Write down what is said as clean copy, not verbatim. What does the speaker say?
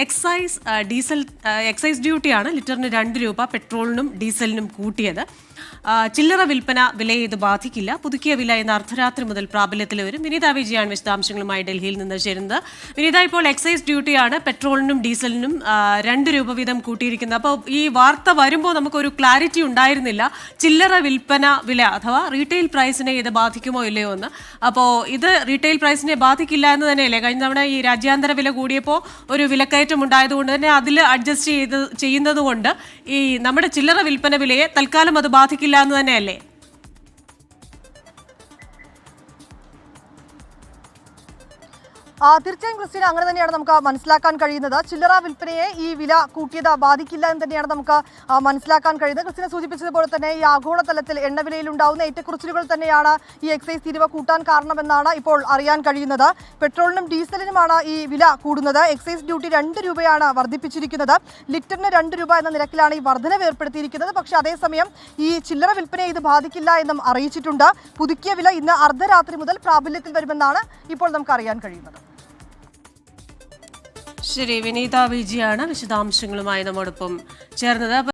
Excise ഡ്യൂട്ടിയാണ് ലിറ്ററിന് 2 രൂപ പെട്രോളിനും ഡീസലിനും കൂട്ടിയത്. ചില്ലറ വിൽപ്പന വിലയെ ഇത് ബാധിക്കില്ല. പുതുക്കിയ വില ഇന്ന് അർദ്ധരാത്രി മുതൽ പ്രാബല്യത്തിൽ വരും. വിനീത വിജയാണ് വിശദാംശങ്ങളുമായി ഡൽഹിയിൽ നിന്ന് ചേരുന്നത്. വിനീത, ഇപ്പോൾ എക്സൈസ് ഡ്യൂട്ടിയാണ് പെട്രോളിനും ഡീസലിനും 2 രൂപ വീതം കൂട്ടിയിരിക്കുന്നത്. അപ്പോൾ ഈ വാർത്ത വരുമ്പോൾ നമുക്കൊരു ക്ലാരിറ്റി ഉണ്ടായിരുന്നില്ല ചില്ലറ വിൽപ്പന വില അഥവാ റീറ്റെയിൽ പ്രൈസിനെ ഇത് ബാധിക്കുമോ ഇല്ലയോ എന്ന്. അപ്പോൾ ഇത് റീറ്റെയിൽ പ്രൈസിനെ ബാധിക്കില്ല എന്ന് തന്നെയല്ലേ? കഴിഞ്ഞ തവണ ഈ രാജ്യാന്തര വില കൂടിയപ്പോൾ ഒരു വിലക്കയറ്റം ഉണ്ടായതുകൊണ്ട് തന്നെ അതിൽ അഡ്ജസ്റ്റ് ചെയ്യുന്നത് കൊണ്ട് ഈ നമ്മുടെ ചില്ലറ വിൽപ്പന വിലയെ തൽക്കാലം അത് ബാധിക്കില്ല എന്ന് തന്നെയല്ലേ? തീർച്ചയായും ക്രിസ്റ്റീന, അങ്ങനെ തന്നെയാണ് നമുക്ക് മനസ്സിലാക്കാൻ കഴിയുന്നത്. ചില്ലറ വിൽപ്പനയെ ഈ വില കൂട്ടിയത് ബാധിക്കില്ല എന്ന് തന്നെയാണ് നമുക്ക് മനസ്സിലാക്കാൻ കഴിയുന്നത്. ക്രിസ്റ്റീന സൂചിപ്പിച്ചതുപോലെ തന്നെ ഈ ആഗോളതലത്തിൽ എണ്ണവിലയിൽ ഉണ്ടാവുന്ന ഏറ്റക്കുറച്ചിലുകൾ തന്നെയാണ് ഈ എക്സൈസ് തീരുവ കൂട്ടാൻ കാരണമെന്നാണ് ഇപ്പോൾ അറിയാൻ കഴിയുന്നത്. പെട്രോളിനും ഡീസലിനുമാണ് ഈ വില കൂടുന്നത്. എക്സൈസ് ഡ്യൂട്ടി 2 രൂപയാണ് വർദ്ധിപ്പിച്ചിരിക്കുന്നത്. ലിറ്ററിന് 2 രൂപ എന്ന നിരക്കിലാണ് ഈ വർധനവ് ഏർപ്പെടുത്തിയിരിക്കുന്നത്. പക്ഷേ അതേസമയം ഈ ചില്ലറ വിൽപ്പനയെ ഇത് ബാധിക്കില്ല എന്നും അറിയിച്ചിട്ടുണ്ട്. പുതുക്കിയ വില ഇന്ന് അർദ്ധരാത്രി മുതൽ പ്രാബല്യത്തിൽ വരുമെന്നാണ് ഇപ്പോൾ നമുക്ക് അറിയാൻ കഴിയുന്നത്. ശരി, വിനീത വിജയാണ് വിശദാംശങ്ങളുമായി നമ്മോടൊപ്പം ചേർന്നത്.